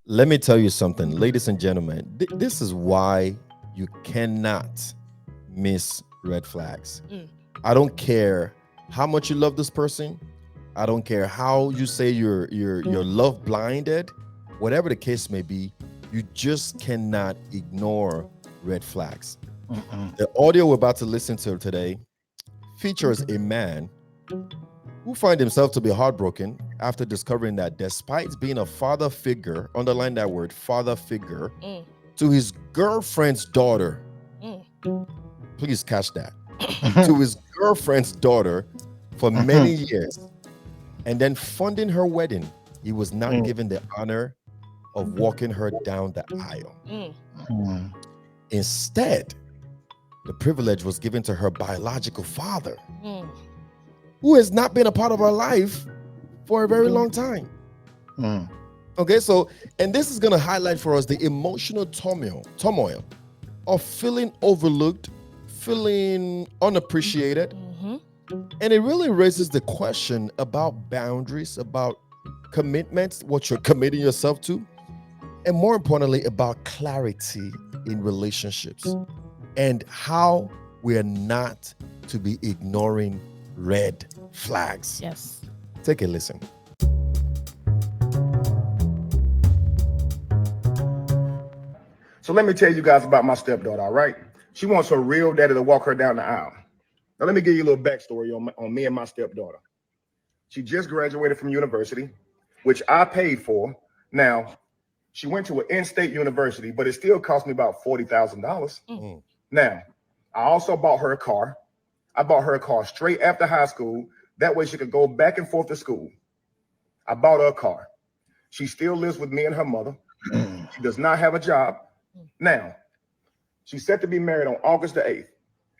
Let me tell you something, ladies and gentlemen. This is why you cannot miss red flags. I don't care how much you love this person. I don't care how you say you're love blinded. Whatever the case may be, you just cannot ignore red flags. The audio we're about to listen to today features a man who find himself to be heartbroken after discovering that despite being a father figure, underline that word, father figure, to his girlfriend's daughter, please catch that, to his girlfriend's daughter for many years, and then funding her wedding, he was not given the honor of walking her down the aisle. Instead, the privilege was given to her biological father, who has not been a part of her life for a very long time. Okay, so, and this is going to highlight for us the emotional turmoil of feeling overlooked, feeling unappreciated. And it really raises the question about boundaries, about commitments, what you're committing yourself to, and more importantly, about clarity in relationships and how we are not to be ignoring red flags. Yes. Take a listen. So let me tell you guys about my stepdaughter, all right? She wants her real daddy to walk her down the aisle. Now let me give you a little backstory on me and my stepdaughter. She just graduated from university, which I paid for. Now, she went to an in-state university, but it still cost me about $40,000. Now, I also bought her a car. I bought her a car straight after high school. That way she could go back and forth to school. I bought her a car. She still lives with me and her mother. She does not have a job. Now, she's set to be married on August the 8th.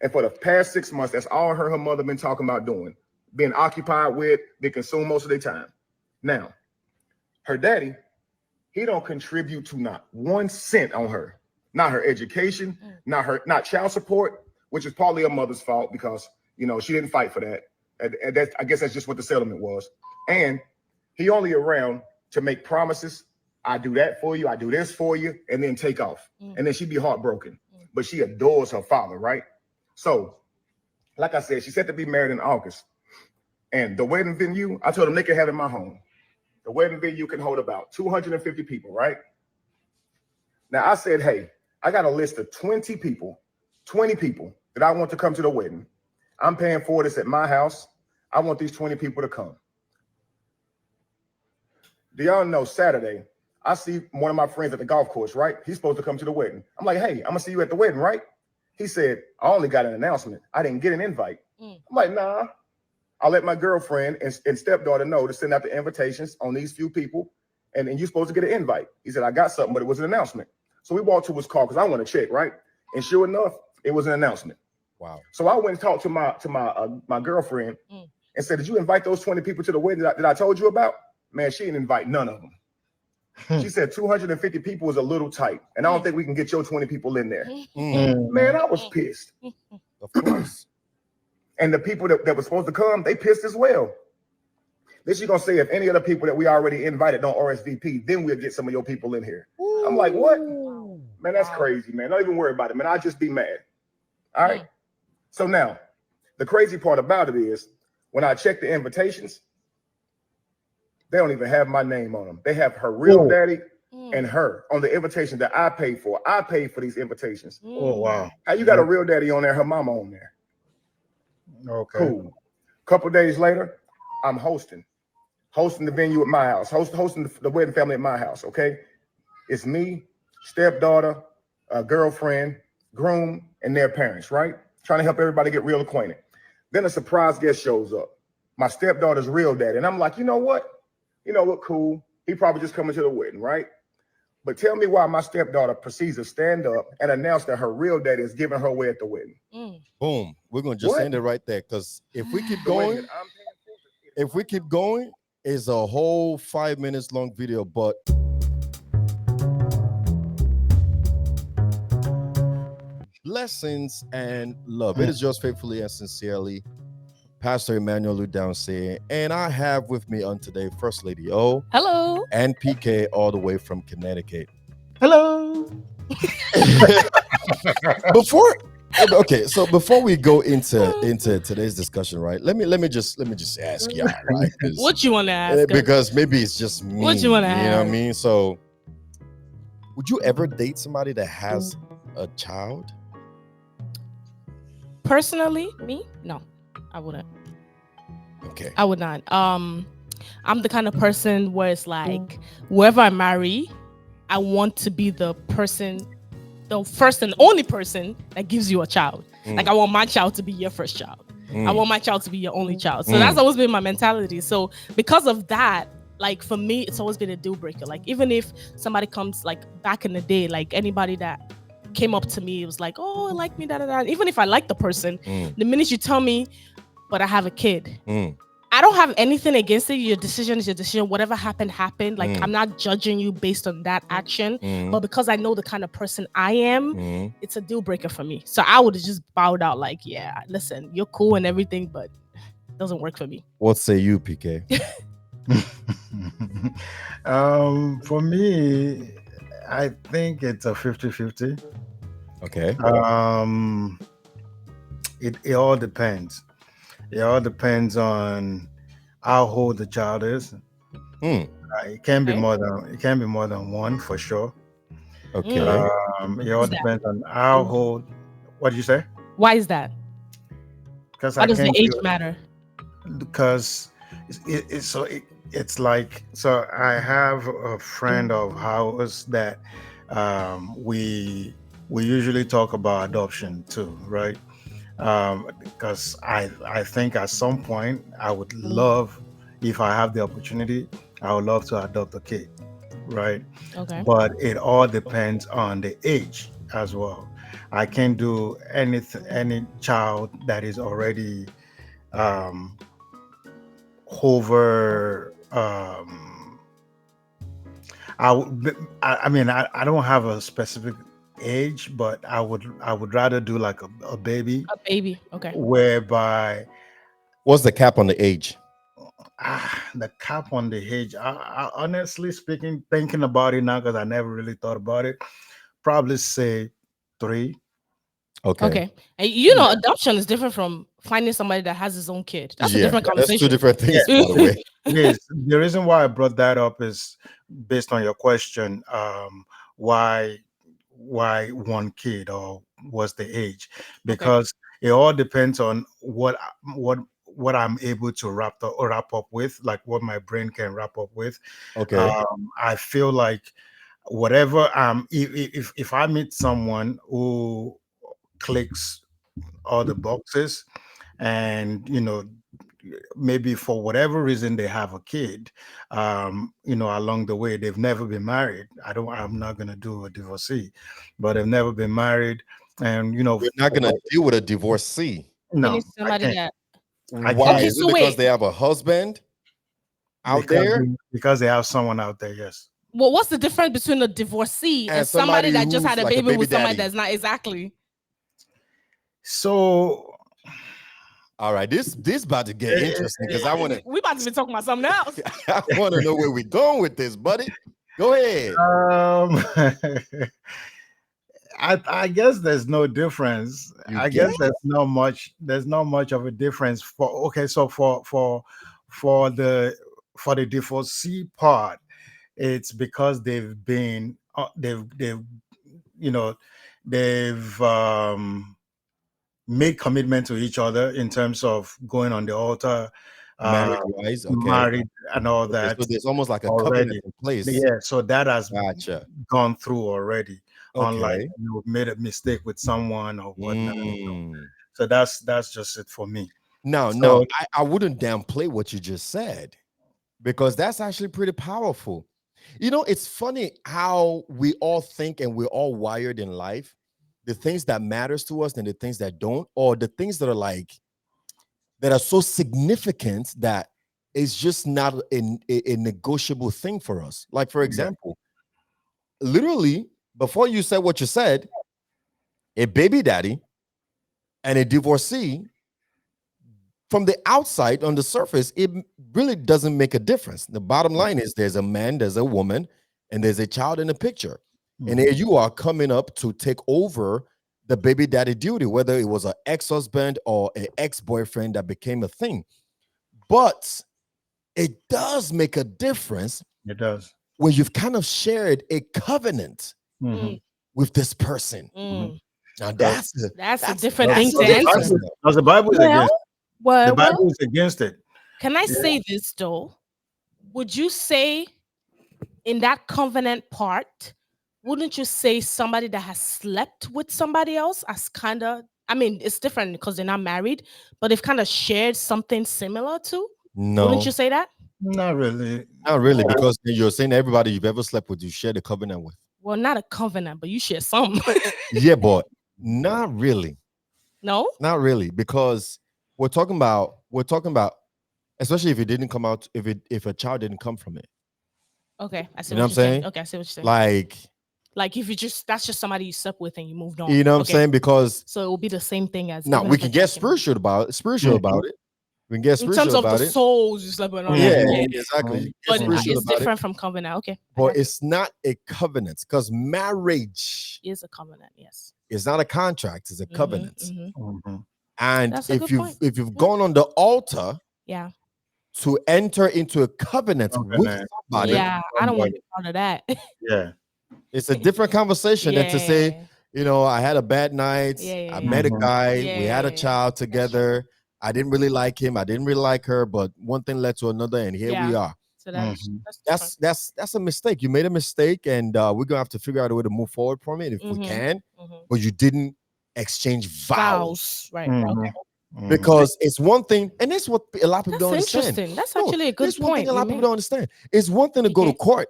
And for the past 6 months, that's all her mother been talking about doing, being occupied with, being consumed most of their time. Now, her daddy, he don't contribute to not 1 cent on her, not her education, not child support, which is partly her mother's fault because, you know, she didn't fight for that. And that, I guess that's just what the settlement was. And he only around to make promises. I do that for you. I do this for you, and then take off. And then she'd be heartbroken. But she adores her father, right? So, like I said, she's set to be married in August. And the wedding venue, I told them they can have it in my home. The wedding venue can hold about 250 people, right? Now, I said, hey, I got a list of 20 people that I want to come to the wedding. I'm paying for this at my house. I want these 20 people to come. Do y'all know Saturday, I see one of my friends at the golf course, right? He's supposed to come to the wedding. I'm like, hey, I'm gonna see you at the wedding, right? He said, I only got an announcement. I didn't get an invite. I'm like, nah. I'll let my girlfriend and stepdaughter know to send out the invitations on these few people, and you're supposed to get an invite. He said, I got something, but it was an announcement. So we walked to his car because I want to check, right? And sure enough, it was an announcement. Wow. So I went and talked to my girlfriend and said, did you invite those 20 people to the wedding that I told you about? Man, she didn't invite none of them. She said 250 people is a little tight, and I don't think we can get your 20 people in there. Man, I was pissed. Of course. And the people that were supposed to come, they pissed as well. Then she's gonna say, if any other people that we already invited don't RSVP, then we'll get some of your people in here. I'm like, what? Man, that's crazy, man. Don't even worry about it, man. I'll just be mad. All right. So now, the crazy part about it is, when I check the invitations, they don't even have my name on them. They have her real daddy and her on the invitation that I paid for. I paid for these invitations. Oh, wow. How you got a real daddy on there, her mama on there? Okay. Cool. Couple days later, I'm hosting the venue at my house, hosting the wedding family at my house, okay? It's me, stepdaughter, girlfriend, groom, and their parents, right? Trying to help everybody get real acquainted. Then a surprise guest shows up, my stepdaughter's real daddy. And I'm like, you know what? Cool. He probably just coming to the wedding, right? But tell me why my stepdaughter proceeds to stand up and announce that her real daddy is giving her away at the wedding. Boom. We're going to just end it right there, because if we keep going, it's a whole 5 minutes long video. But blessings and love. It is yours faithfully and sincerely, Pastor Emmanuel Ludown, and I have with me on today First Lady O Hello. and PK all the way from Connecticut. Hello. before okay, so before we go into today's discussion, right? Let me just ask y'all, right? What you want to ask us? Because maybe it's just me. What you wanna know what I ask? mean? So, would you ever date somebody that has a child? Personally, me? No, I wouldn't. Okay. I would not. I'm the kind of person where it's like, whoever I marry, I want to be the person, the first and only person that gives you a child. Like, I want my child to be your first child. I want my child to be your only child. So that's always been my mentality. So because of that, like, for me, it's always been a deal breaker. Like, even if somebody comes, like, back in the day, like, anybody that came up to me, it was like, oh, like me, da da da. Even if I like the person, the minute you tell me, but I have a kid, I don't have anything against it. Your decision is your decision. Whatever happened, happened. Like, I'm not judging you based on that action. But because I know the kind of person I am, it's a deal breaker for me. So I would have just bowed out, like, yeah, listen, you're cool and everything, but it doesn't work for me. What say you, PK? For me, I think it's a 50-50. Okay. It all depends. It all depends on how old the child is. It can be Okay. more than one for sure. Okay. It all depends on how old. What did you say? Why is that? Because Why I does the can't age do matter? because it's like, so I have a friend of ours that we usually talk about adoption too, right? Because I think at some point I would love, if I have the opportunity, I would love to adopt a kid, right? Okay. But it all depends on the age as well. I can't do any child that is already um, over. I mean, I don't have a specific age, but I would rather do like a baby, A baby. Okay. whereby What's the cap on the age? the cap on the age. I honestly speaking, thinking about it now, because I never really thought about it, probably say 3. Okay. Okay. And you know, adoption is different from finding somebody that has his own kid. That's a Yeah, different that's two conversation. different Yeah, things, by the way. yes. The reason why I brought that up is based on your question. Why why one kid, or what's the age? Because it all depends on what I'm able to wrap up with, like what my brain can wrap up with. Okay. I feel like whatever, if I meet someone who clicks all the boxes, and maybe for whatever reason they have a kid, along the way they've never been married. I'm not going to do a divorcee, but they've never been married, and You're not gonna deal with a divorcee. You no, need I somebody can't. that. I Why? Okay, can't Is it so because wait. they have a husband out because there because they have someone out there. Yes. Well, what's the difference between a divorcee and and somebody somebody that just who's had a like a baby baby with somebody daddy? that's not exactly? So All right, this about to get interesting because We about to be talking about something else. I want to know where we're going with this, buddy. Go ahead. I guess there's no difference. You I get guess there's not much of a difference for, okay, so for the for the divorcee part, it's because they've you know they've made commitment to each other in terms of going on the altar, marriage uh wise, okay. married and all Okay, that so there's almost like a covenant already. in place. Yeah, so that has Gotcha. gone through already. Unlike Okay. made a mistake with someone or whatnot. Mm. So that's just it for me. No, So I wouldn't downplay what you just said because that's actually pretty powerful. You know, it's funny how we all think and we're all wired in life. The things that matters to us and the things that don't, or the things that are like that are so significant that it's just not a negotiable thing for us. Like, for yeah, example, literally, before you said what you said, a baby daddy and a divorcee, from the outside, on the surface, it really doesn't make a difference. The bottom line is there's a man, there's a woman, and there's a child in the picture. And here you are coming up to take over the baby daddy duty, whether it was an ex-husband or an ex-boyfriend that became a thing. But it does make a difference. It does. When you've kind of shared a covenant with this person. Now that's a different thing to the answer. because the Bible is against it. The Bible is against it. Can I say this though? Would you say in that covenant part, wouldn't you say somebody that has slept with somebody else as kind of, I mean, it's different because they're not married, but they've kind of shared something similar to? No. Wouldn't you say that? Not really. Not really, because you're saying everybody you've ever slept with, you share the covenant with. Well, not a covenant, but you share some. Yeah, but not really. No? Not really, because we're talking about, especially if it didn't come out, if a child didn't come from it. Okay, I see You know what what I'm you're saying? Okay, I see what you're saying. Like if you that's just somebody you slept with and you moved on. You know what I'm saying? Because so it will be the same thing as now we can get spiritual about it. We can get spiritual in terms about of the it. souls you slept with. Yeah, exactly. But it's different from covenant. Okay. But it's not a covenant, because marriage is a covenant, yes. It's not a contract, it's a covenant. And That's if you've gone on the altar to enter into a covenant with somebody. Yeah, I don't want to be part of that. Yeah. It's a different conversation than to say, I had a bad night. I met a guy. We had a child together. I didn't really like him. I didn't really like her, but one thing led to another, and here we are. So that's a mistake. You made a mistake, and we're gonna have to figure out a way to move forward from it if we can. But you didn't exchange vows. Right? Okay. Because it's one thing, and that's what a lot of people don't understand. Interesting. That's actually a good point. One thing a lot of people don't understand. It's one thing to go to court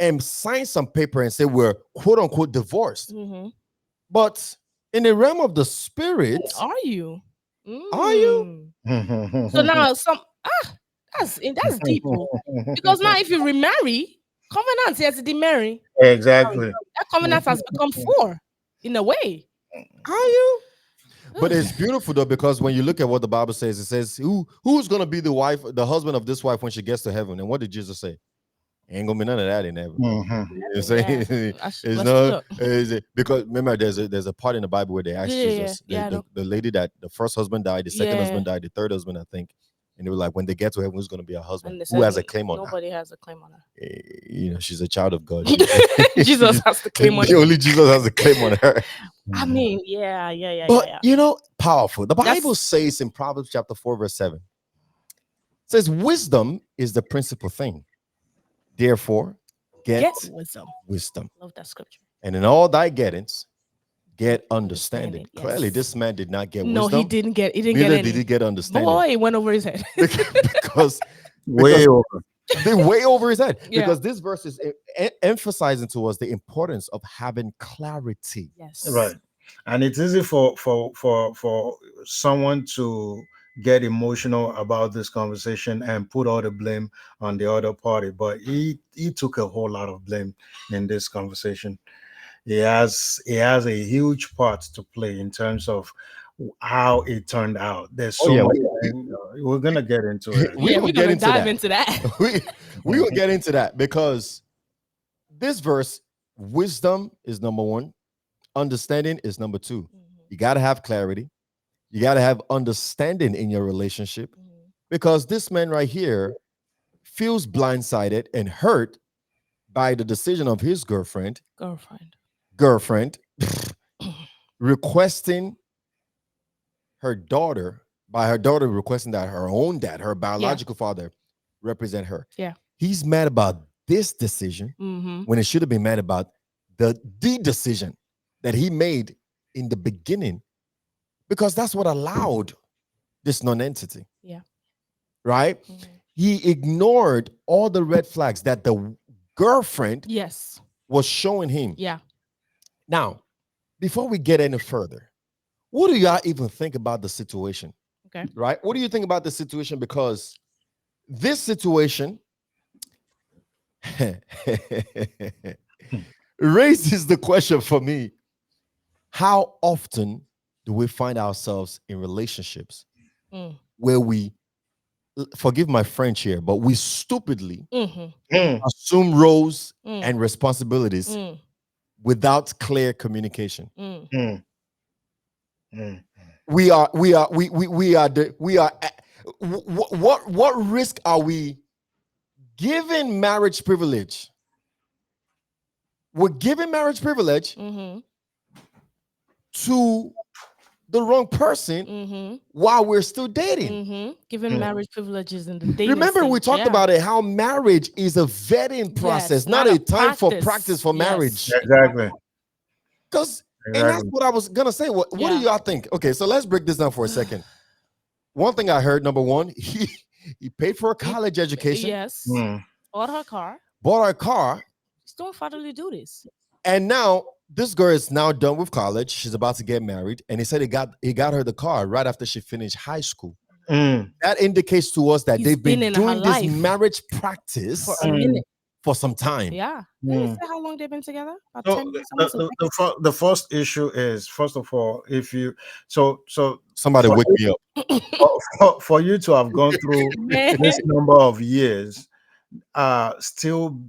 and sign some paper and say we're quote unquote divorced. But in the realm of the spirit, are you? Are you? So now that's deep. Because now if you remarry, covenant has to demarry. Exactly. That covenant has become 4 in a way. Are you? But it's beautiful though, because when you look at what the Bible says, it says who's gonna be the husband of this wife when she gets to heaven? And what did Jesus say? Ain't gonna be none of that in heaven. You say because remember there's a part in the Bible where they asked Jesus, the lady that the first husband died, the second husband died, the third husband, I think, and they were like, when they get to heaven, who's gonna be a husband? Who has a claim on her? Nobody has a claim on her. She's a child of God. Jesus has the claim on her. Only Jesus has a claim on her. I mean, yeah. But powerful. The Bible says in Proverbs chapter 4, verse 7, it says, wisdom is the principal thing. Therefore, get wisdom. Love that scripture. And in all thy gettings, get understanding. Clearly, this man did not get wisdom. No, he didn't get. He didn't Neither get any. did he get understanding. Boy, it went over his head. because way over. Way over his head. Because this verse is emphasizing to us the importance of having clarity. Yes. Right. And it's easy for someone to get emotional about this conversation and put all the blame on the other party, but he took a whole lot of blame in this conversation. He has a huge part to play in terms of how it turned out. There's so much. We're gonna get into it. We're gonna dive into that. We're gonna get into that because this verse, wisdom is number 1, understanding is number 2. You gotta have clarity. You got to have understanding in your relationship, because this man right here feels blindsided and hurt by the decision of his girlfriend requesting her daughter, by her daughter requesting that her own dad, her biological father, represent her. Yeah. He's mad about this decision when it should have been mad about the decision that he made in the beginning. Because that's what allowed this non-entity. Yeah. Right? He ignored all the red flags that the girlfriend was showing him. Yeah. Now, before we get any further, what do y'all even think about the situation? Okay. Right? What do you think about the situation? Because this situation raises the question for me, how often do we find ourselves in relationships where we, forgive my French here, but we stupidly Mm-hmm. Mm, assume roles Mm. and responsibilities Mm. without clear communication. Mm. mm, mm. What risk are we giving marriage privilege? We're giving marriage privilege Mm-hmm. to the wrong person Mm-hmm. while we're still dating. Mm-hmm. Given Mm. marriage privileges in the dating Remember, we stage. talked Yeah. about it, how marriage is a vetting Yes, process, not not a a time for practice. practice for Yes. marriage. Exactly. Because, and that's Exactly. what I was gonna say. What do Yeah. y'all think? Okay, so let's break this down for a second. One thing I heard, number one, he paid for a He- college education, Yes. Mm. Bought her car. bought a car, She's doing fatherly duties. and now this girl is now done with college. She's about to get married, and he said he got her the car right after she finished high school. Mm. That indicates to us that He's they've been been in her doing this life marriage practice for a Mm. minute. for some time. Yeah. Didn't Mm. they say how long they've been together? About So 10 years, almost a decade. the first issue is, first of all, if you so Somebody for, wake me up. for you to have gone through Man. this number of years, still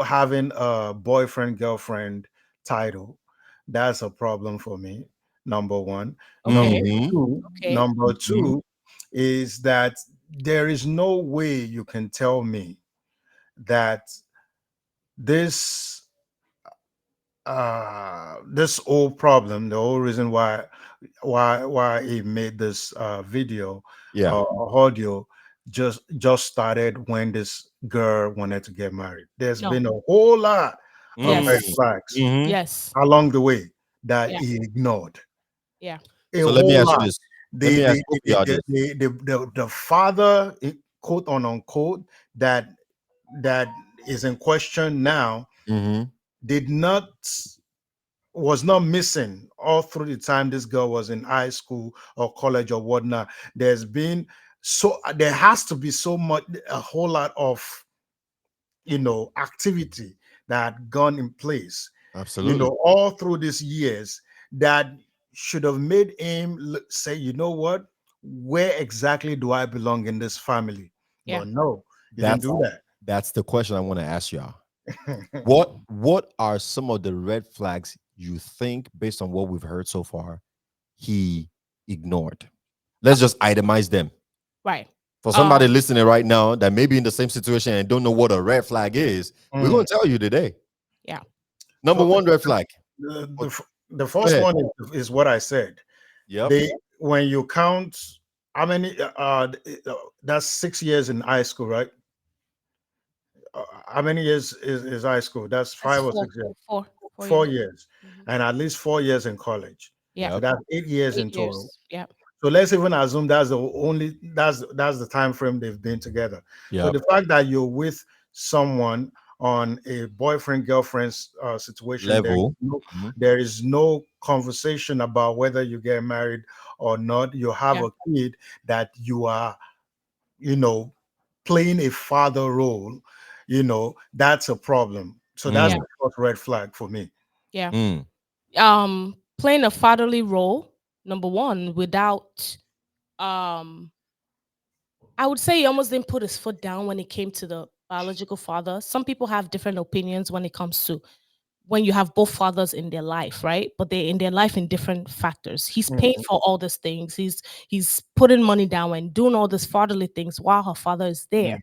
having a boyfriend girlfriend title, that's a problem for me. Number one. Okay. Mhm. Okay. Number Mhm. two is that there is no way you can tell me that this this whole problem, the whole reason why he made this video Yeah. audio just started when this girl wanted to get married. There's No. been a whole lot of red Yes. Mm. flags Mhm. Yes. along the way that Yeah. he ignored. Yeah. A So let me whole ask you lot. this. Let The me ask the both of the y'all the, this. the father, quote unquote, that is in question now Mhm. did not was not missing all through the time this girl was in high school or college or whatnot. There has to be so much, a whole lot of activity that had gone in place, Absolutely. all through these years, that should have made him say, you know what, where exactly do I belong in this family? Yeah. But no, he didn't That's do that's the question I want to ask y'all. that. What are some of the red flags you think, based on what we've heard so far, he ignored? Let's just itemize them. Right. For somebody listening right now that may be in the same situation and don't know what a red flag is, we're going to tell you today. Yeah. Number So one red flag. the Go first ahead. one is what I said. Yep. They When you count how many, that's 6 years in high school, right? How many years is high school? That's That's 5 or 6 years. 4 years. 4 years, Mhm. and at least 4 years in college. Yeah. So Yep. that's 8 years 8 in total. years. Yeah. So let's even assume that's the time frame they've been together. So Yep. the fact that you're with someone on a boyfriend girlfriend situation, Level. Mhm. there is no conversation about whether you get married or not. You have Yeah. a kid that you are, you know, playing a father role. That's a problem. So that's Yeah. Mm. the first red flag for me. Yeah. Mm. Playing a fatherly role, number one, without I would say he almost didn't put his foot down when it came to the biological father. Some people have different opinions when it comes to when you have both fathers in their life, right? But they're in their life in different factors. He's paying Mhm. for all these things. He's putting money down and doing all these fatherly things while her father is there. Mm.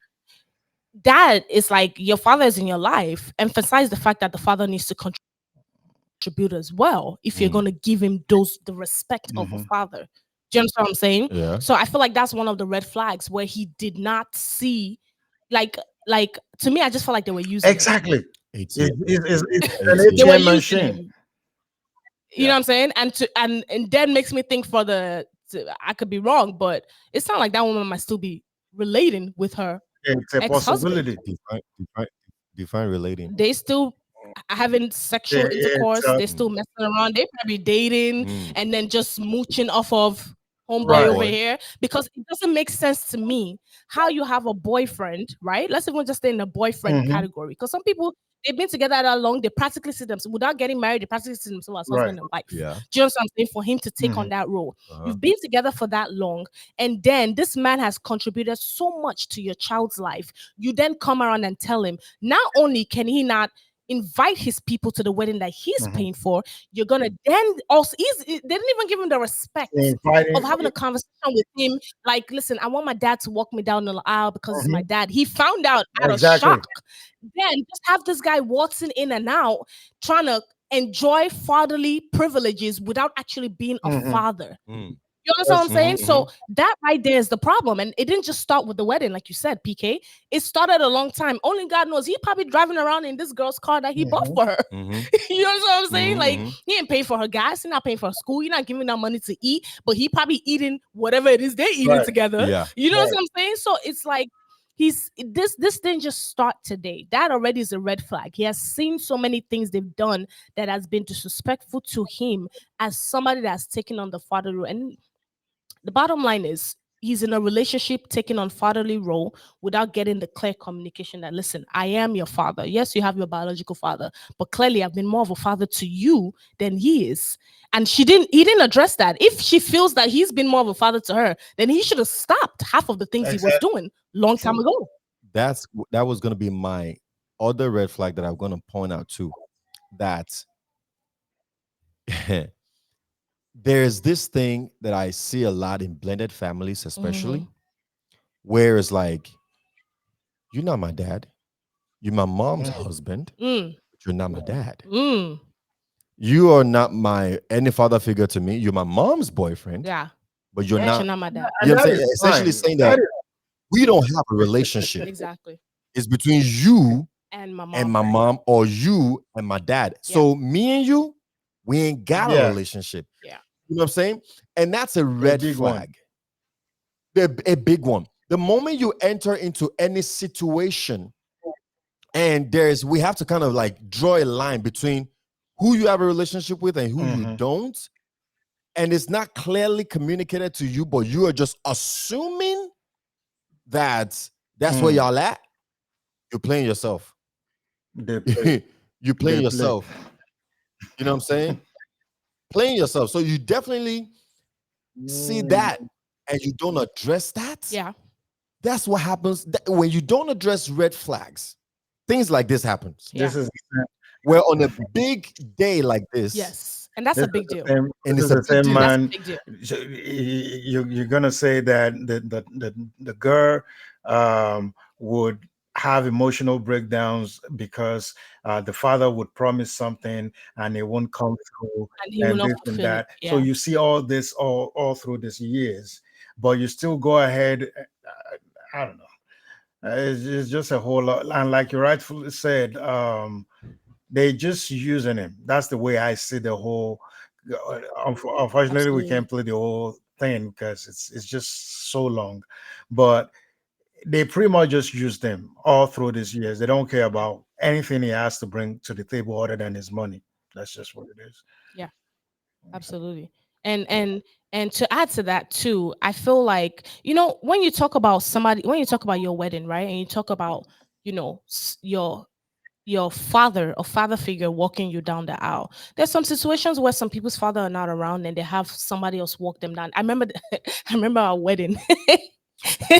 That is like your father is in your life. Emphasize the fact that the father needs to contribute as well if you're Mm. going to give him the respect of a Mhm. father. Do you understand what I'm saying? Yeah. So I feel like that's one of the red flags where he did not see, like, to me, I just felt like they were using him. Exactly. ATM. It's an They were ATM. ATM using machine. him. You know Yeah. what I'm saying? And that makes me think I could be wrong, but it sounds like that woman might still be relating with her It's a ex-husband. possibility. Define relating. They still having sexual It's intercourse. They're Mm. still messing around. They probably dating Mm. and then just mooching off of homeboy right. over Homeboy. here, because it doesn't make sense to me how you have a boyfriend, right? Let's even just stay in the boyfriend Mhm. category, because some people They've been together that long. They practically see themselves without getting married. They practically see themselves as Right. husband and wife. Yeah. Do you understand what I'm saying? For him to take on Mhm. that role, Uh-huh. you've been together for that long, and then this man has contributed so much to your child's life. You then come around and tell him not only can he not invite his people to the wedding that he's Mhm. paying for, you're gonna then also they didn't even give him the respect of Inviting. having a conversation with him. Like, listen, I want my dad to walk me down the aisle because it's my Mhm. dad. He found out out of Exactly. shock. Then just have this guy waltzing in and out, trying to enjoy fatherly privileges without actually being a Mhm. father. Mm. You understand what I'm That's saying? So Mm-hmm. that right there is the problem. And it didn't just start with the wedding, like you said, PK. It started a long time. Only God knows. He probably driving around in this girl's car that he bought Mhm. for her. Mm-hmm. You know what I'm saying? Like, Mm-hmm. he ain't paying for her gas. He not paying for her school. He not giving her money to eat. But he probably eating whatever it is they're eating Right. together. Yeah. You know Right. what I'm saying? So it's like this didn't just start today. That already is a red flag. He has seen so many things they've done that has been disrespectful to him as somebody that's taken on the father role. And the bottom line is he's in a relationship taking on fatherly role without getting the clear communication that, listen, I am your father. Yes, you have your biological father, but clearly I've been more of a father to you than he is. And he didn't address that. If she feels that he's been more of a father to her, then he should have stopped half of the things he was Exactly. doing long time True. ago. That was going to be my other red flag that I'm going to point out too. That there's this thing that I see a lot in blended families, especially, where it's like, you're not my dad. You're my mom's Mhm. husband, Mm, but you're not my dad. mm, You are not my any father figure to me. You're my mom's boyfriend, yeah, but you're but not. you're not my dad. You know And what I'm that saying? is Essentially fine. saying That that is we don't have a relationship. Exactly. It's between you And my and mom. my mom, or you and my dad. Yeah. So me and you, we ain't got a yeah, relationship. Yeah. You know what I'm saying? And that's a a red big one. flag. A big one. The moment you enter into any situation, and we have to kind of like draw a line between who you have a relationship with and who you Mhm. don't. And it's not clearly communicated to you, but you are just assuming that that's where Mm. y'all at. You're playing yourself. They play. You're They playing play. yourself. You know what I'm saying? Playing yourself. So you definitely see Mm. that and you don't address that. Yeah. That's what happens when you don't address red flags. Things like this happens. Yeah. This is Where on a big day like this, Yes. And that's this a is big the deal. same. and This it's is a the big same deal. That's a man. big deal. So you're gonna say that the girl would have emotional breakdowns because the father would promise something and it won't come through, And he will and not this and fulfill it. that. So Yeah. you see all this all through these years, but you still go ahead. I don't know. It's just a whole lot, and like you rightfully said, they just using him. That's the way I see the whole. Unfortunately, we Absolutely. can't play the whole thing because it's just so long. But they pretty much just used him all through these years. They don't care about anything he has to bring to the table other than his money. That's just what it is. Yeah. Absolutely. And to add to that too, I feel like, when you talk about somebody, when you talk about your wedding, right? And you talk about, your father or father figure walking you down the aisle. There's some situations where some people's father are not around and they have somebody else walk them down. I remember I remember our wedding. I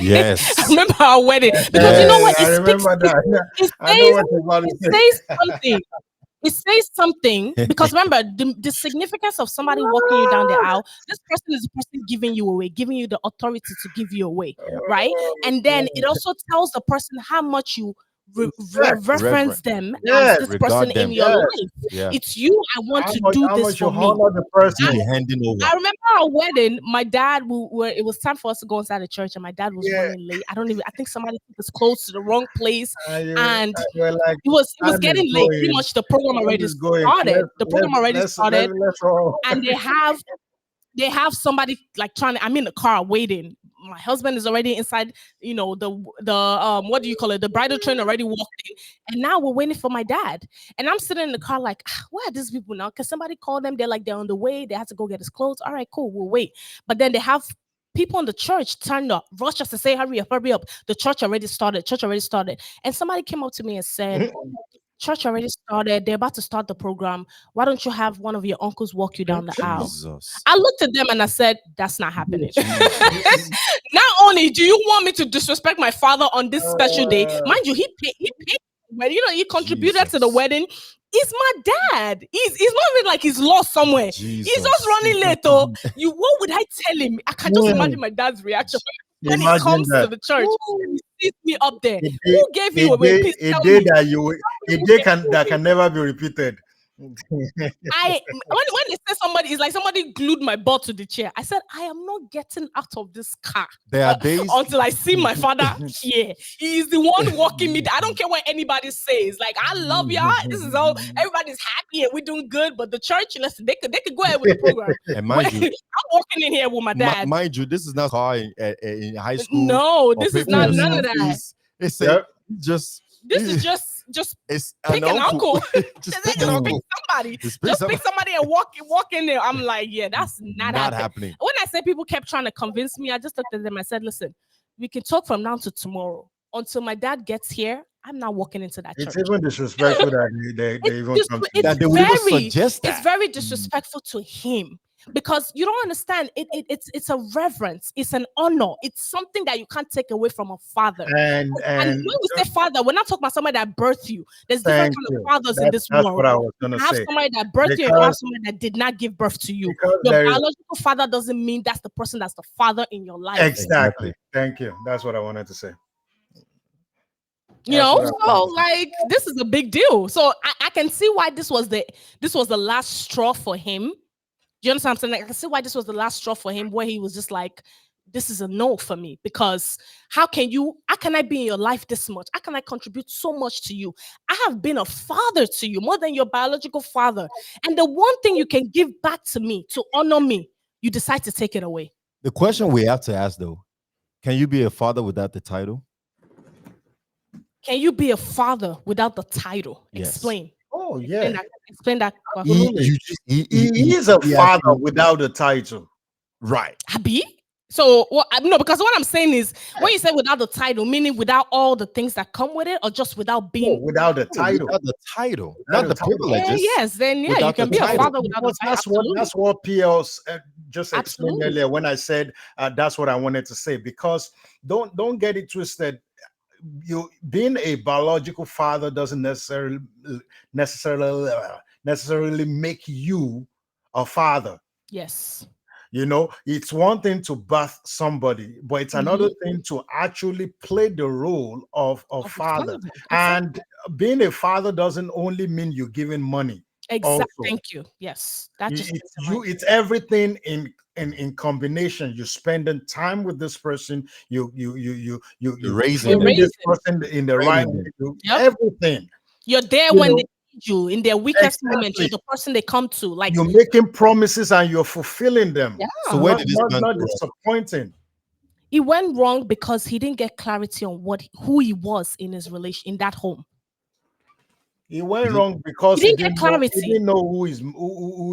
Yes. remember our wedding because you know Yes. what? I It speaks, remember that. it I know says what you're about to it say. says something. It says something because remember the significance of somebody walking you down the aisle. This person is the person giving you away, giving you the authority to give you away, right? And then it also tells the person how much you Respect. reference Reverend. them as Yes, this person Regard in them. your yes. life. Yeah. It's you. I want to do How this much you for me. honor the Do person. the handing over. I remember our wedding. My dad, it was time for us to go inside the church, and my dad was Yeah, running late. I think somebody took us close to the wrong place, and and you were like, it was time is getting late. Pretty going. much the program Time already is going. started. The program already started, Let's all. and they have somebody like trying to, I'm in the car waiting. My husband is already inside, the what do you call it? The bridal train already walked in. And now we're waiting for my dad. And I'm sitting in the car like, where are these people now? Because somebody called them, they're like they're on the way, they have to go get his clothes. All right, cool, we'll wait. But then they have people in the church turned up, rush us to say, hurry up, hurry up. The church already started. And somebody came up to me and said, church already started. They're about to start the program. Why don't you have one of your uncles walk you down the aisle? Jesus. I looked at them and I said, that's not happening. Jesus. Not only do you want me to disrespect my father on this special day, mind you, he paid well, he contributed to the Jesus. wedding. He's my dad. He's not even like he's lost somewhere. He's Jesus. just running late. Oh, what would I tell him? I can just imagine my dad's reaction when he Imagine comes to that. the church. He sees me up there. A day, Who gave you away? Please a tell day me. that can never be repeated. When they say somebody, it's like somebody glued my butt to the chair. I said, I am not getting out of this car There are days until I see my father here. He is the one walking me. I don't care what anybody says. Like, I love y'all. This is all. Everybody's happy and we're doing good. But the church, listen, they could go ahead with the program. and mind you, I'm walking in here with my dad. mind you, this is not car in high school. No, this is not none of that. It's This is just it's pick an uncle. Just pick pick an uncle. somebody. Just Just pick somebody and walk in there. I'm like, yeah, that's not happening. When I say people kept trying to convince me, I just looked at them. I said, listen, we can talk from now to tomorrow. Until my dad gets here, I'm not walking into that church. It's even disrespectful that they even come to that they would even suggest that. It's very disrespectful to him. Because you don't understand, it's a reverence, it's an honor, it's something that you can't take away from a father. And when we say father, we're not talking about somebody that birthed you. There's different kind of fathers in this world. That's what I was going to say. You have somebody that birthed you, and you have somebody that did not give birth to you. Your biological father doesn't mean that's the person that's the father in your life. Exactly. Thank you. That's what I wanted to say. So like this is a big deal. So I can see why this was the last straw for him. Do you understand what I'm saying? Like, I can see why this was the last straw for him, where he was just like, this is a no for me. Because how can I be in your life this much? How can I contribute so much to you? I have been a father to you, more than your biological father. And the one thing you can give back to me, to honor me, you decide to take it away. The question we have to ask though, can you be a father without the title? Can you be a father without the title? Yes. Explain. Oh, yeah. Explain that. He is a father without a title. Right. Abi? So, no, because what I'm saying is, when you say without the title, meaning without all the things that come with it, or just without being... without the title. Without the title. Not the privileges. Yes, then you can be a father without the title. That's what PL just explained earlier when I said that's what I wanted to say. Because don't get it twisted. You being a biological father doesn't necessarily make you a father. Yes. It's one thing to birth somebody, but it's another thing to actually play the role of father. And being a father doesn't only mean you're giving money. Exactly. Thank you. Yes. It's everything in combination. You're spending time with this person. You raising this person in the right way. Everything. You're there when they need you in their weakest moment. You're the person they come to. Like you're making promises and you're fulfilling them. Yeah. So where did this not disappointing? He went wrong because he didn't get clarity on who he was in his relation in that home. He went wrong because he didn't get clarity. He didn't know who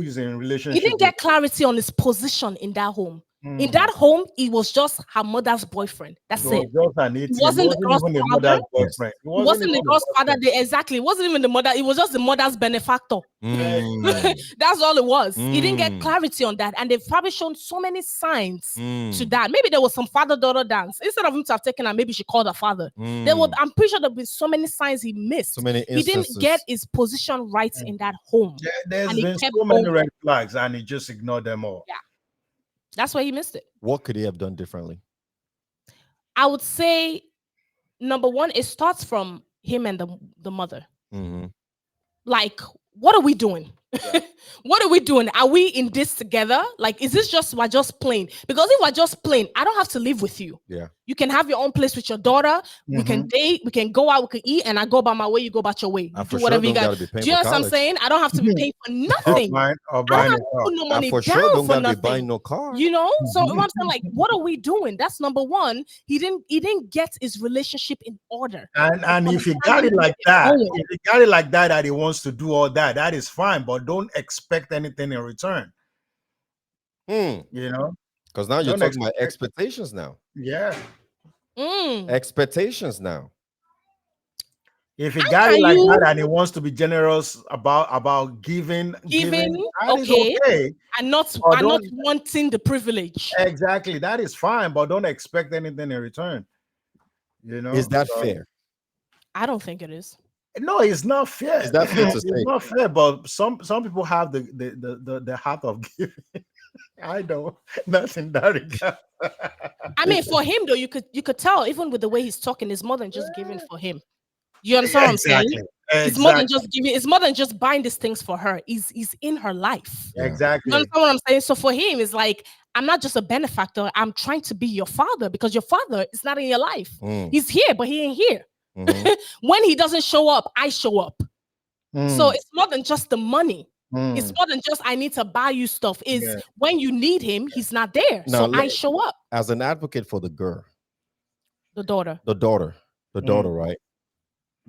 is in relationship. He didn't get clarity on his position in that home. In that home, he was just her mother's boyfriend. That's it. He wasn't the girl's father. Boyfriend. He wasn't the girl's father. Exactly. It wasn't even the mother. It was just the mother's benefactor. That's all it was. He didn't get clarity on that. And they've probably shown so many signs to that. Maybe there was some father-daughter dance. Instead of him to have taken her, maybe she called her father. I'm pretty sure there have been so many signs he missed. So many instances. He didn't get his position right in that home. There's been so many red flags and he just ignored them all. Yeah. That's why he missed it. What could he have done differently? I would say, number one, it starts from him and the mother. Like, what are we doing? Yeah. What are we doing? Are we in this together? Like, is this we're just playing? Because if we're just playing, I don't have to live with you. Yeah. You can have your own place with your daughter. We can date. We can go out. We can eat. And I go by my way. You go about your way. You do whatever you got. Do you know what I'm saying? I don't have to be paying for nothing. I don't have to put no money down for nothing. Be buying no car. So I'm saying, like, what are we doing? That's number one. He didn't get his relationship in order. And if he got it like that, that he wants to do all that, that is fine. But don't expect anything in return. Because now you're talking about expectations now. Yeah. Expectations now. If he How got it can like that you and he wants to be generous about giving, giving that is okay okay. But and not don't wanting the privilege? exactly that is fine, but don't expect anything in return. Is that So fair? I don't think it is. no, it's not Is fair. that fair to It's say? not fair, but some people have the heart of giving. I don't. That's in that regard. I mean, for him though, you could tell even with the way he's talking, it's more than just giving for him. You understand what I'm saying? Exactly. It's more than Exactly. just giving. It's more than just buying these things for her. He's in her life. Yeah. You Exactly. understand what I'm saying? So for him, it's like I'm not just a benefactor. I'm trying to be your father because your father is not in your life. He's here, but he ain't here. Mhm. When he doesn't show up, I show up. So Mm, it's more than just the money. It's mm, more than just I need to buy you stuff. Is yeah. when you need him, he's not there. Now, So I show up. as an advocate for the girl, The daughter. the daughter, Mm. right?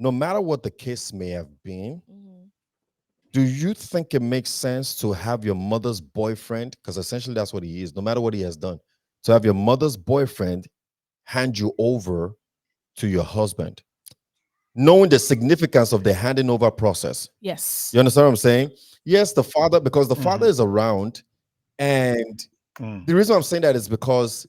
No matter what the case may have been, Mhm. do you think it makes sense to have your mother's boyfriend, because essentially that's what he is, no matter what he has done, to have your mother's boyfriend hand you over to your husband, knowing the significance of the handing over process? Yes. You understand what I'm saying? Yes, the father, because the father Mhm. is around, and Mm. the reason I'm saying that is because,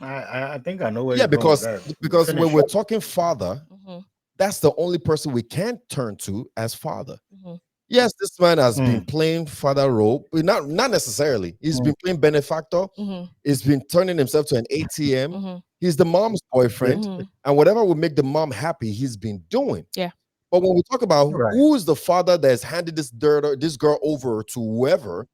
I think I know where yeah, you're going with that. because when Finish. we're talking father, Mhm. that's the only person we can turn to as father. Mhm. Yes, this man has been Mm. playing father role, but not necessarily. He's Mm. been playing benefactor. Mhm. He's been turning himself to an ATM. Mhm. He's the mom's boyfriend, Mhm. and whatever will make the mom happy, he's been doing. Yeah. But when we talk about Right. who is the father that's handed this girl over to whoever,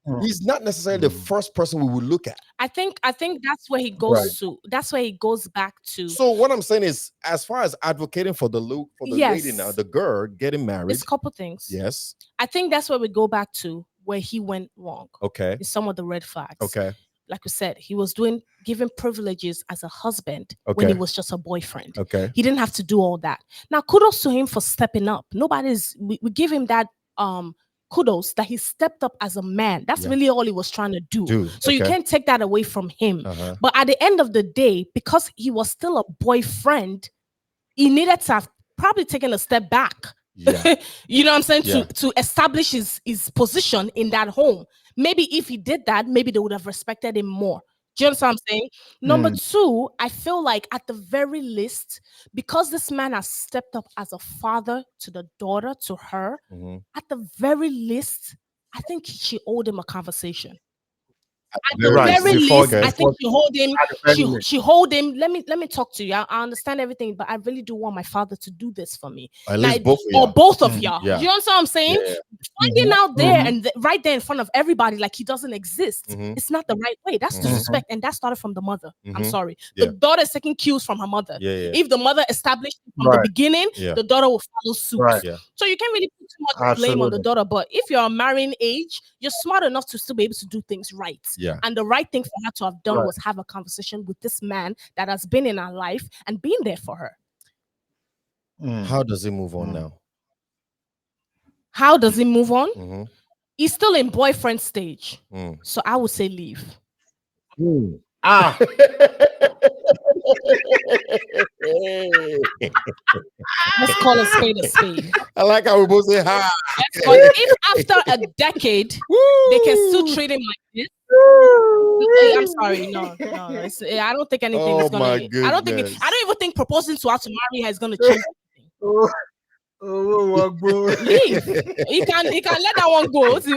Mm. he's not necessarily the Mm. first person we would look at. I think that's where he Right. goes to. That's where he goes back to. So what I'm saying is, as far as advocating for the lady now, Yes. the girl getting married, It's a couple things. yes, I think that's where we go back to where he went wrong. okay, Is some of the red flags. okay, Like we said, he was giving privileges as a husband when he okay, was just a boyfriend. okay, He didn't have to do all that. Now, kudos to him for stepping up. We give him that kudos that he stepped up as a man. That's Yeah. really all he was trying to do. So you okay, can't take that away from him. uh-huh, But at the end of the day, because he was still a boyfriend, he needed to have probably taken a step back. yeah, You know what I'm saying? Yeah. To establish his position in that home. Maybe if he did that, maybe they would have respected him more. Do you understand what I'm saying? Number Mm. two, I feel like at the very least, because this man has stepped up as a father to the daughter, to her, mhm. at the very least, I think she owed him a conversation. At the Very Right. very least, least, okay, I think she hold him. At the very She least. she hold him. Let me talk to you. I understand everything, but I really do want my father to do this for me. at Now, least both of or y'all. both of Mhm. y'all. Yeah. You understand what I'm saying? Yeah, Finding Mhm. out there Mhm. and right there in front of everybody, like he doesn't exist. Mhm. It's not the right way. That's Mhm. disrespect, and that started from the mother. I'm Mhm. sorry. Yeah. The daughter is taking cues from her mother. yeah, yeah, If the mother established it from the Right. beginning, yeah, the daughter will follow suit. Right. yeah. So you can't really put too much blame on the Absolutely. daughter. But if you're a marrying age, you're smart enough to still be able to do things right. Yeah. And the right thing for her to have done Right. was have a conversation with this man that has been in her life and been there for her. Mm. How does he move on Mm. now? How does he move on? Mhm. He's still in boyfriend stage. Mm. So I would say leave. Ah. Let's call a spade a spade. I like how we both say hi. Let's call it, if after a decade they can still treat him like this. I'm sorry, no. I don't think anything is Oh gonna. my I don't goodness. even think proposing to her to marry her is gonna change anything. Oh, bro. Leave. He can let that one go. What's the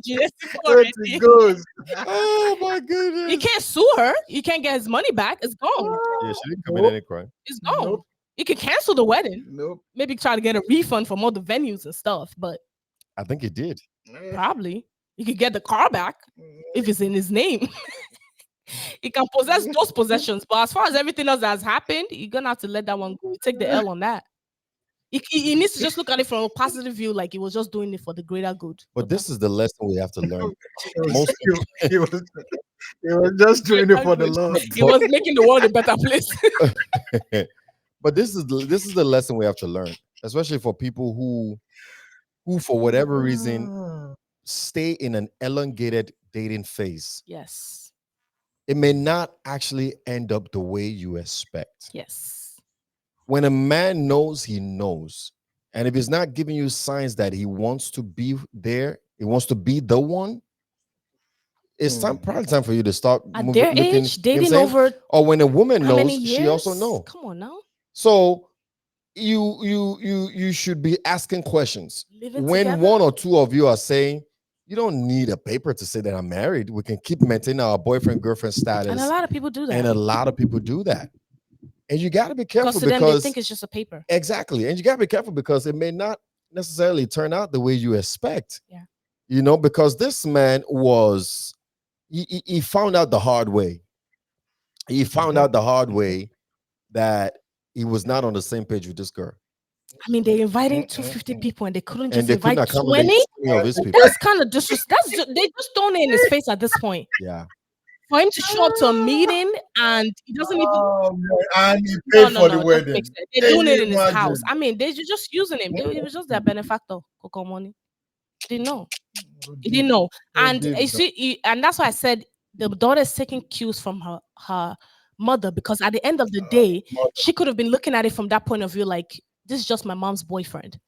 GST Where it already? goes. Oh my He goodness. can't sue her. He can't get his money back. It's gone. Yeah, she didn't commit Nope. any crime. It's gone. Nope. He can cancel the wedding. Nope. Maybe try to get a refund from all the venues and stuff. But I think he did. probably he could get the car back if it's in his name. He can possess those possessions. But as far as everything else that has happened, you're gonna have to let that one go. Take the L on that. He needs to just look at it from a positive view, like he was just doing it for the greater good. But this is the lesson we have to learn. He was, Most he was, he was just doing it for the Lord. He was making the world a better place. but this is the lesson we have to learn, especially for people who for whatever reason stay in an elongated dating phase. Yes. It may not actually end up the way you expect. Yes. When a man knows, he knows. And if he's not giving you signs that he wants to be there, he wants to be the one, it's probably time for you to start at their looking, age, dating saying? over Or when a woman how many knows, years? she also knows. Come on now. So you should be asking questions. Living When together? one or two of you are saying, you don't need a paper to say that I'm married. We can keep maintaining our boyfriend girlfriend status. And a lot of people do that. And a lot of people do that. And you got to be careful because to them they think it's just a paper. Exactly. And you got to be careful because it may not necessarily turn out the way you expect. Yeah. You know, because this man was, he found out the hard way. He found out the hard way that he was not on the same page with this girl. I mean, they invited 250 people and they couldn't just they couldn't invite accommodate 20 of his people. That's kind of disrespectful. They just thrown it in his face at this point. Yeah. For him to show up to a meeting and he doesn't even. And he paid for the wedding. They're doing it in his house. I mean, they're just using him. It was just their benefactor, Coco Money. He didn't know. He didn't know. And you see, and that's why I said the daughter is taking cues from her mother, because at the end of the day, she could have been looking at it from that point of view, like, this is just my mom's boyfriend.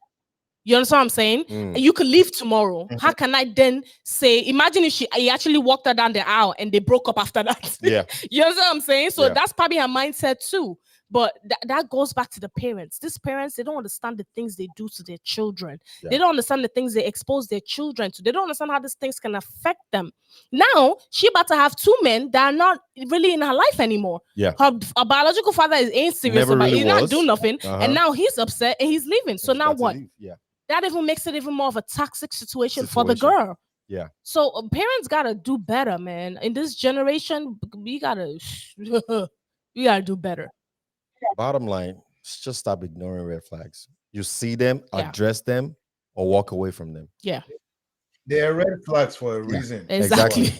You understand what I'm saying? And you could leave tomorrow. How can I then say, imagine if he actually walked her down the aisle and they broke up after that? Yeah. You understand what I'm saying? So that's probably her mindset too. But that goes back to the parents. These parents, they don't understand the things they do to their children. Yeah. They don't understand the things they expose their children to. They don't understand how these things can affect them. Now, she about to have two men that are not really in her life anymore. Yeah. Her biological father ain't serious Never about it. really He's not doing nothing. And now he's upset and he's leaving. So now what? Yeah. That even makes it even more of a toxic situation for the girl. Yeah. So parents gotta do better, man. In this generation, we gotta do better. Bottom line, just stop ignoring red flags. You see them, address them, or walk away from them. Yeah. They're red flags for a reason. Exactly.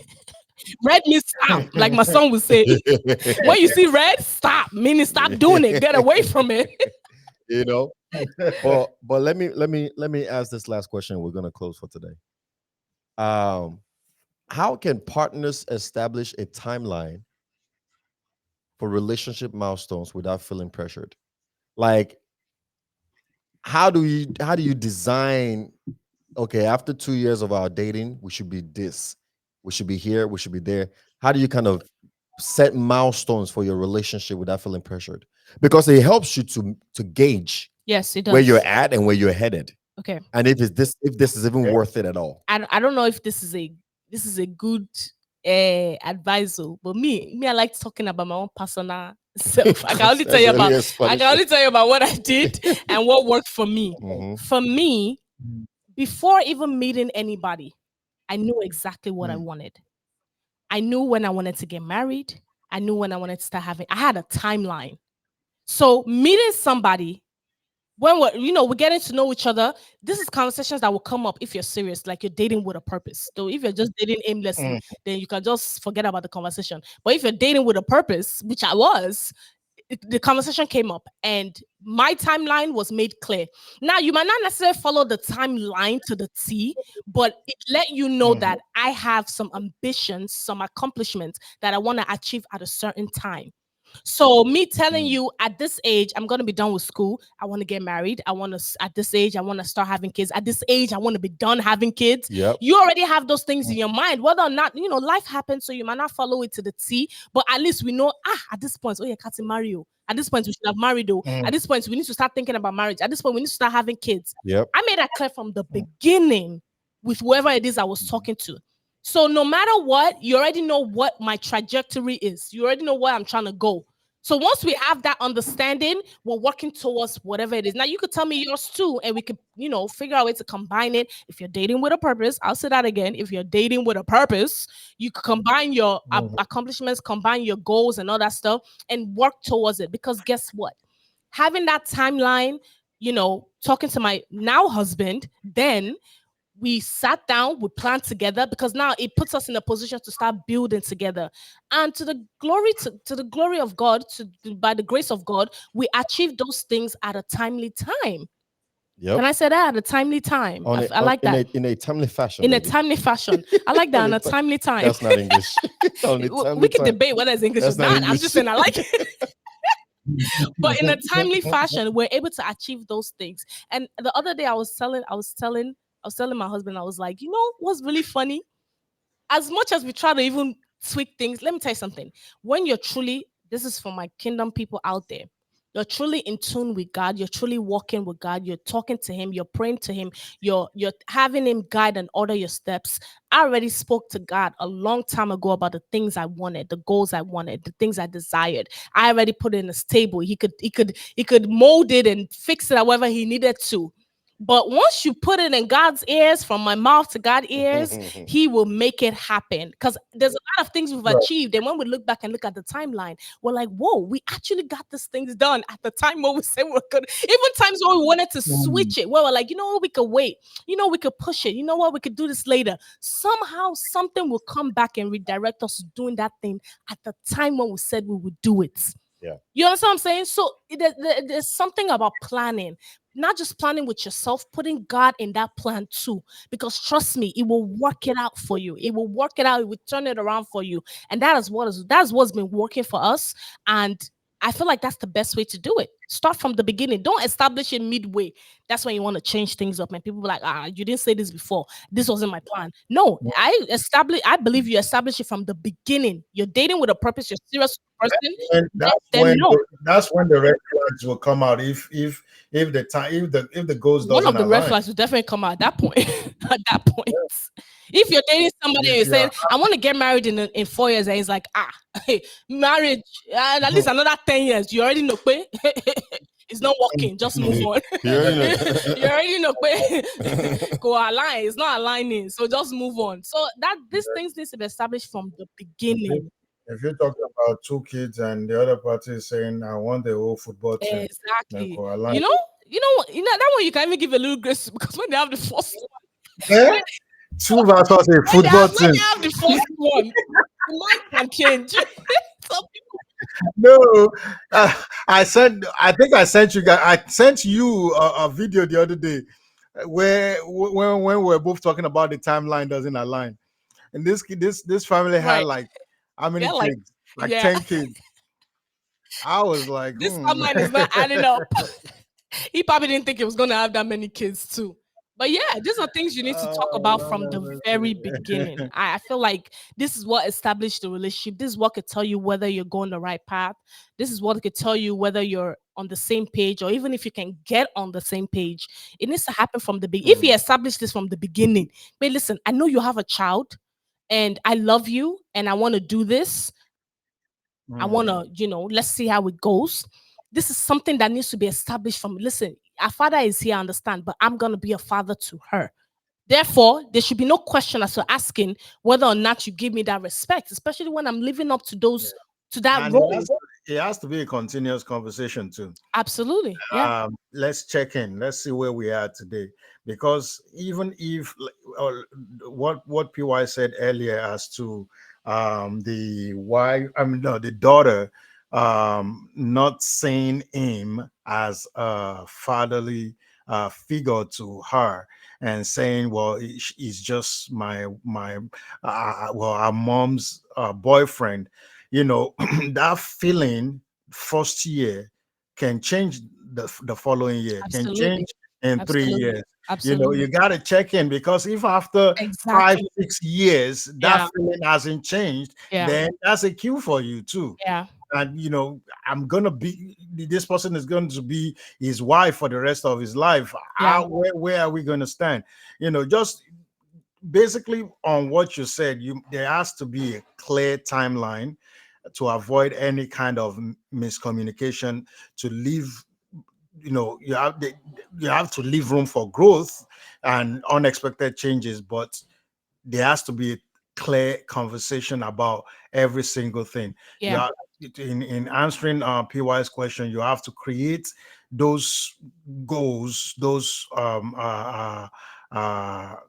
Red means stop, like my son would say. When you see red, stop. Meaning stop doing it. Get away from it. You know. But let me ask this last question. We're gonna close for today. How can partners establish a timeline for relationship milestones without feeling pressured? Like, how do you design, okay, after 2 years of our dating, we should be this, we should be here, we should be there. How do you kind of set milestones for your relationship without feeling pressured? Because it helps you to gauge, yes, it does, where you're at and where you're headed. Okay. And if this is even worth it at all. I don't know if this is a good advice, but me I like talking about my own personal self. I can only tell you about what I did and what worked for me. For me, before even meeting anybody, I knew exactly what I wanted. I knew when I wanted to get married. I knew when I wanted to start having. I had a timeline. So meeting somebody, when we're getting to know each other, this is conversations that will come up if you're serious, like you're dating with a purpose. So if you're just dating aimlessly, then you can just forget about the conversation. But if you're dating with a purpose, which I was, the conversation came up and my timeline was made clear. Now, you might not necessarily follow the timeline to the T, but it let you know that I have some ambitions, some accomplishments that I want to achieve at a certain time. So me telling you at this age, I'm going to be done with school. I want to get married. At this age, I want to start having kids. At this age, I want to be done having kids. Yep. You already have those things in your mind, whether or not, life happens. So you might not follow it to the T, but at least we know, at this point, can't marry you. At this point, we should have married though. At this point, we need to start thinking about marriage. At this point, we need to start having kids. Yep. I made that clear from the beginning with whoever it is I was talking to. So no matter what, you already know what my trajectory is. You already know where I'm trying to go. So once we have that understanding, we're working towards whatever it is. Now you could tell me yours too, and we could, figure out a way to combine it. If you're dating with a purpose, I'll say that again. If you're dating with a purpose, you could combine your accomplishments, combine your goals and all that stuff and work towards it. Because guess what? Having that timeline, talking to my now husband, then we sat down, we planned together, because now it puts us in a position to start building together. And to the glory of God, by the grace of God, we achieved those things at a timely time. Yep. Can I say that? At a timely time. I like that. In a timely fashion. In a timely fashion. I like that. On a timely time. That's not English. We can debate whether it's English or not. I'm just saying I like it. but in a timely fashion, we're able to achieve those things. And the other day, I was telling my husband, I was like, you know, what's really funny? As much as we try to even tweak things, let me tell you something. When you're truly, this is for my kingdom people out there. You're truly in tune with God. You're truly walking with God. You're talking to Him. You're praying to Him. You're having Him guide and order your steps. I already spoke to God a long time ago about the things I wanted, the goals I wanted, the things I desired. I already put it in a stable. He could mold it and fix it however He needed to. But once you put it in God's ears, from my mouth to God's ears, He will make it happen. Because there's a lot of things we've Right. achieved. And when we look back and look at the timeline, we're like, whoa, we actually got these things done at the time when we said we we're good. Even times when we wanted to switch it, where we're like, you know what, we could wait. You know, we could push it. You know what, we could do this later. Somehow something will come back and redirect us to doing that thing at the time when we said we would do it. Yeah. You understand what I'm saying? So there's something about planning, not just planning with yourself, putting God in that plan too. Because trust me, it will work it out for you. It will work it out. It will turn it around for you. And that's what's been working for us. And I feel like that's the best way to do it. Start from the beginning. Don't establish it midway. That's when you want to change things up. And people be like, you didn't say this before. This wasn't my plan. No, I believe you establish it from the beginning. You're dating with a purpose, you're serious with a person. And Let them know. that's when the red flags will come out if the time if the goals One doesn't of the red align. flags will definitely come out at that point. At that point. If you're dating somebody and If you're you saying, are I want to get married in 4 years, and he's like, hey, marriage, and at least another 10 years, you already know, it's not working, just move on. You already know. You already know, go align, it's not aligning, so just move on. So that these things needs to be established from the beginning. if you're talking about two kids and the other party is saying I want the whole football team, then Exactly. go align. You know that one you can even give a little grace because when they have the first Eh? Two versus a football when team. they have the first one, the mind can change. Some people No, I think I sent you guys. I sent you a video the other day where when we were both talking about the timeline doesn't align, and this family had right. like how many Yeah, like kids? Like yeah, 10 kids. I was like, this timeline is not adding up. He probably didn't think he was gonna have that many kids too. But yeah, these are things you need to talk about from the very beginning. I feel like this is what established the relationship. This is what could tell you whether you're going the right path. This is what could tell you whether you're on the same page or even if you can get on the same page. It needs to happen from the beginning. If you establish this from the beginning, but listen, I know you have a child and I love you and I want to do this. I want to, let's see how it goes. This is something that needs to be established from, listen, our father is here, I understand, but I'm going to be a father to her. Therefore, there should be no question as to asking whether or not you give me that respect, especially when I'm living up to to that and role. it has to be a continuous conversation too. Absolutely. Yeah. Let's check in. Let's see where we are today. Because even if what PY said earlier as to the wife, I mean no, the daughter not seeing him as a fatherly figure to her and saying, well, he's just my well, our mom's boyfriend. That feeling first year can change the following year, can change Absolutely. in 3 years. Absolutely. Absolutely. You got to check in because if after five, Exactly. 6 years that Yeah. feeling hasn't changed, Yeah. then that's a cue for you too. Yeah. And I'm gonna be this person is going to be his wife for the rest of his life. Yeah. Where are we going to stand? Just basically on what you said, there has to be a clear timeline to avoid any kind of miscommunication, to leave you have to leave room for growth and unexpected changes, but there has to be a clear conversation about every single thing. You Yeah. have, in answering PY's question, you have to create those goals, those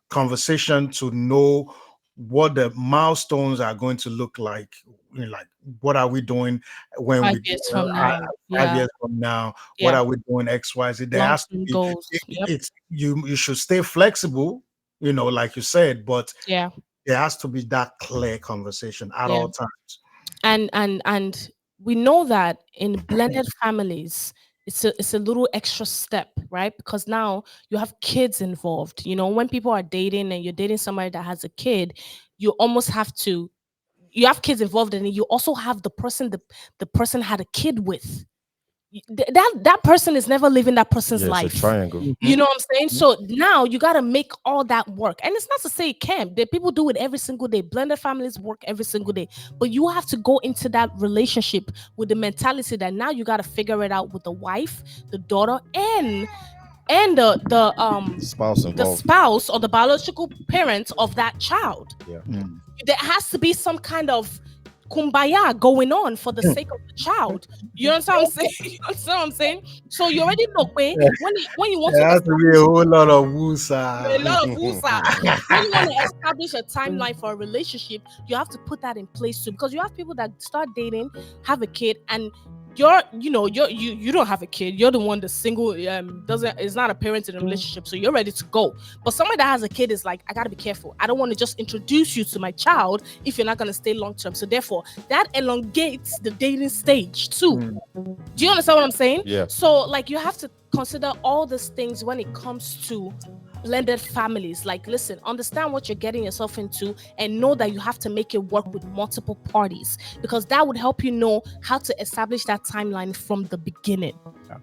conversation to know what the milestones are going to look like. Like what are we doing when 5 years from now. 5 years Yeah. from now? What Yeah. are we doing XYZ? There has to Long-term be goals. Yep. it's you should stay flexible, like you said, but Yeah. there has to be that clear conversation at Yeah. all times. And we know that in blended families, it's a little extra step, right? Because now you have kids involved. You know, when people are dating and you're dating somebody that has a kid, you almost have to you have kids involved, and you also have the person had a kid with. That person is never living that person's Yeah, it's a life. triangle. You know what I'm saying? So now you got to make all that work. And it's not to say it can't. The people do it every single day. Blended families work every single day. But you have to go into that relationship with the mentality that now you got to figure it out with the wife, the daughter, and Spouse the involved. spouse or the biological parents of that child. Yeah. There has to be some kind of kumbaya going on for the sake of the child. You understand what I'm saying? You understand what I'm saying? So you already know when you want to There has to be a whole lot of woosah. a lot of woosah. When you want to establish a timeline for a relationship, you have to put that in place too. Because you have people that start dating, have a kid, and you don't have a kid. You're the one that's single, doesn't is not a parent in a relationship, so you're ready to go. But somebody that has a kid is like, I gotta be careful. I don't want to just introduce you to my child if you're not gonna stay long term. So therefore, that elongates the dating stage too. Do you understand what I'm saying? Yeah. So like you have to consider all these things when it comes to blended families. Like, listen, understand what you're getting yourself into and know that you have to make it work with multiple parties, because that would help you know how to establish that timeline from the beginning.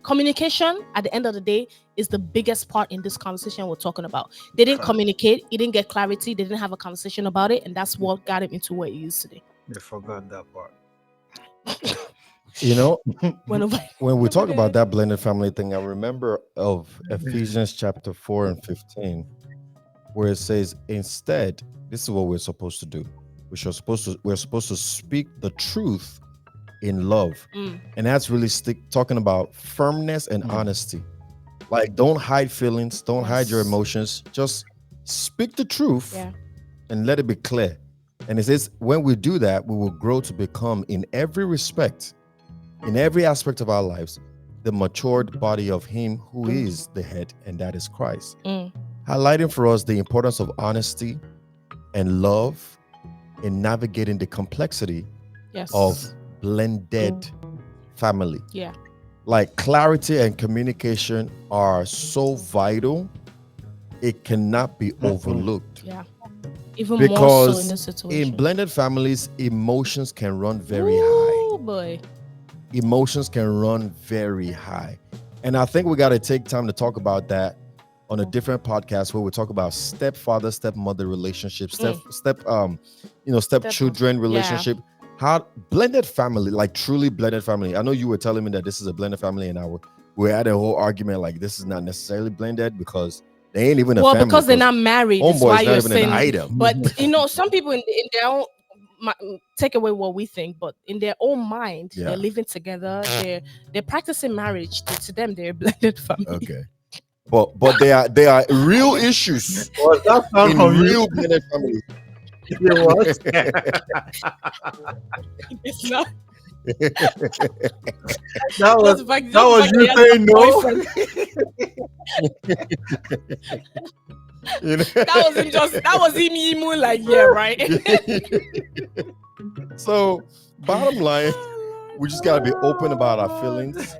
Communication at the end of the day is the biggest part in this conversation we're talking about. They didn't communicate, he didn't get clarity, they didn't have a conversation about it, and that's what got him into where he is today. They forgot that part. You know, When we talk about that blended family thing, I remember of Ephesians chapter 4 and 15, where it says, instead, this is what we're supposed to do. We're supposed to speak the truth in love. And that's really talking about firmness and honesty. Like, don't hide feelings, don't hide your emotions, just speak the truth and let it be clear. And it says, when we do that, we will grow to become, in every respect, in every aspect of our lives, the matured body of him who is the head, and that is Christ. Highlighting for us the importance of honesty and love in navigating the complexity of blended family. Yeah. Like, clarity and communication are so vital, it cannot be overlooked. Yeah. Even because more so in this situation. In blended families, emotions can run very high. Oh boy. Emotions can run very high. And I think we got to take time to talk about that on a different podcast, where we talk about stepfather, stepmother relationships, stepchildren relationship. How blended family, like truly blended family. I know you were telling me that this is a blended family, and we had a whole argument like this is not necessarily blended because they ain't even a family. Well, because they're not married. That's why you're saying. An item. But some people in their own take away what we think, but in their own mind, they're living together. They're practicing marriage. To them, they're a blended family. Okay. But they are real issues in real blended families. It's not. that was you saying no. That was him like, yeah, right. So bottom line, we just gotta be open about our feelings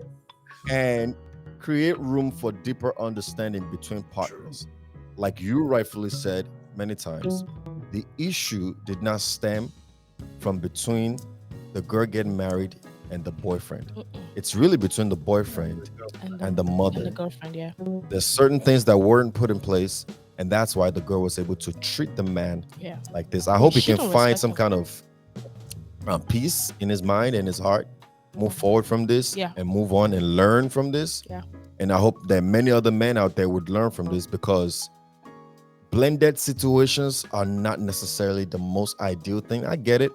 and create room for deeper understanding between partners. Like you rightfully said many times, the issue did not stem from between the girl getting married and the boyfriend. It's really between the boyfriend and the mother. And the girlfriend, yeah. There's certain things that weren't put in place, and that's why the girl was able to treat the man like this. I hope he can find some kind of peace in his mind and his heart, move forward from this and move on and learn from this. Yeah. And I hope that many other men out there would learn from this, because blended situations are not necessarily the most ideal thing. I get it.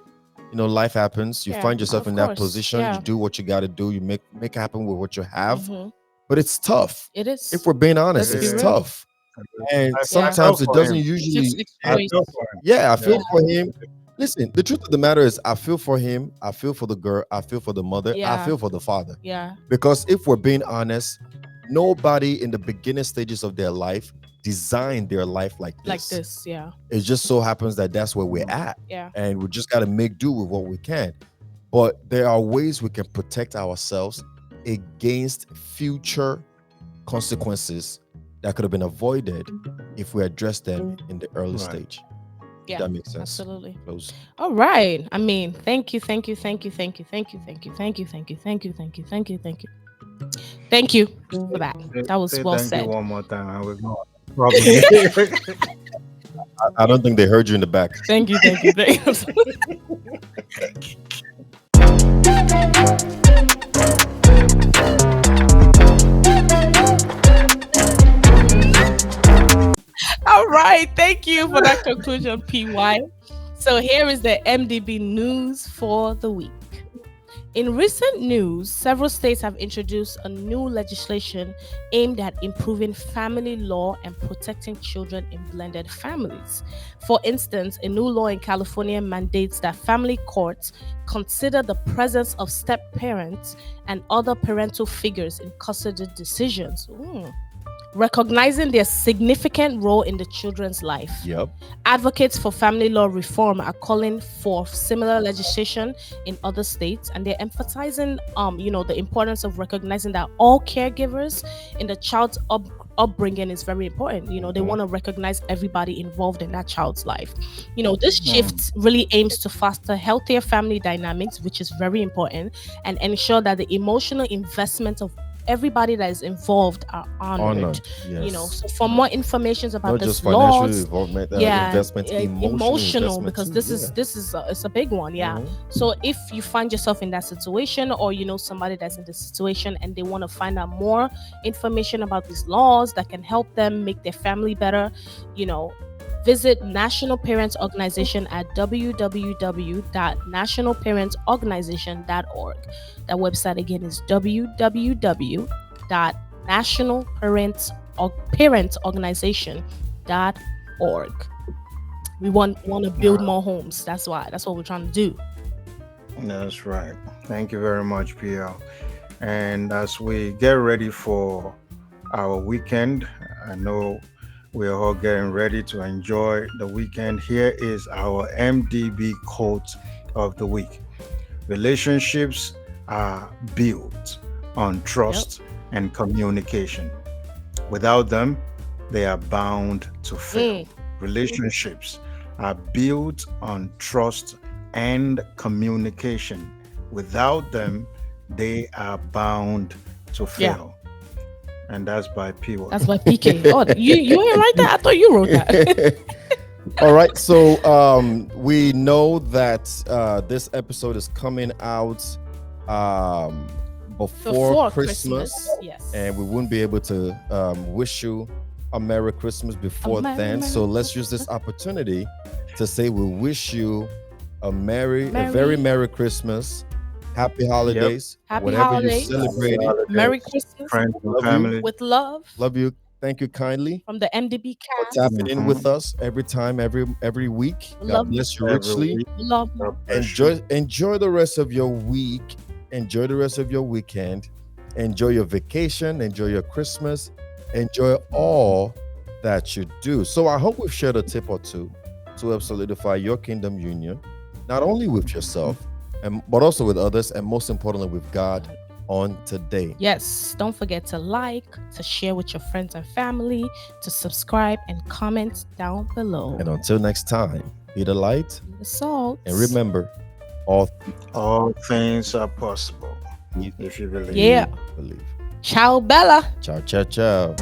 Life happens. You find yourself in that position. You do what you got to do. You make it happen with what you have. But it's tough. It is. If we're being honest, it's tough. And sometimes it doesn't usually. I feel for him. Listen, the truth of the matter is, I feel for him. I feel for the girl. I feel for the mother. I feel for the father. Yeah. Because if we're being honest, nobody in the beginning stages of their life designed their life like this. Yeah. It just so happens that that's where we're at. Yeah. And we just got to make do with what we can. But there are ways we can protect ourselves against future consequences that could have been avoided if we address them in the early Right. stage. If Yeah, that makes sense. absolutely. Close. All right. I mean, thank you, thank you, thank you, thank you, thank you, thank you, thank you, thank you, thank you, thank you, thank you, thank you. Thank you for that. That was Say well thank you said. one more time. I will go. Probably. I don't think they heard you in the back. Thank you, thank you, thank you. All right. Thank you for that conclusion, PY. So here is the MDB news for the week. In recent news, several states have introduced a new legislation aimed at improving family law and protecting children in blended families. For instance, a new law in California mandates that family courts consider the presence of step parents and other parental figures in custody decisions. Recognizing their significant role in the children's life. Yep. Advocates for family law reform are calling for similar legislation in other states, and they're emphasizing, the importance of recognizing that all caregivers in the child's upbringing is very important. They want to recognize everybody involved in that child's life. This shift really aims to foster healthier family dynamics, which is very important, and ensure that the emotional investment of everybody that is involved are honored. Yes. So for more information about Not this just financial laws, involvement, yeah, investment, emotional, investment because too, this is it's a big one. Yeah. So if you find yourself in that situation, or somebody that's in this situation and they want to find out more information about these laws that can help them make their family better, visit National Parents Organization at www.nationalparentsorganization.org. That website again is www.nationalparentsorganization.org. We want to build more homes. That's what we're trying to do. That's right. Thank you very much, PL. And as we get ready for our weekend, I know we're all getting ready to enjoy the weekend. Here is our MDB quote of the week. Relationships are built on trust and communication. Without them, they are bound to fail. Relationships are built on trust and communication. Without them, they are bound to fail. And that's by P. That's by PK. Oh, you ain't write that? I thought you wrote that. All right. So we know that this episode is coming out before Christmas. Yes. And we wouldn't be able to wish you a Merry Christmas before then. So let's use this opportunity to say we wish you a very Merry Christmas. Happy holidays. Happy whatever holidays. you celebrating. Merry Christmas. Friends and family. With love. Love you. Thank you kindly From the MDB cast. for tapping in with us every time, every week. God bless you richly. Love you. Enjoy the rest of your week. Enjoy the rest of your weekend. Enjoy your vacation. Enjoy your Christmas. Enjoy all that you do. So I hope we've shared a tip or two to help solidify your kingdom union, not only with yourself, but also with others, and most importantly with God on today. Yes, don't forget to like, to share with your friends and family, to subscribe and comment down below. And until next time, be the light, be the salt, and remember, all things are possible if you believe. Yeah. Believe. Ciao, Bella. Ciao, ciao, ciao.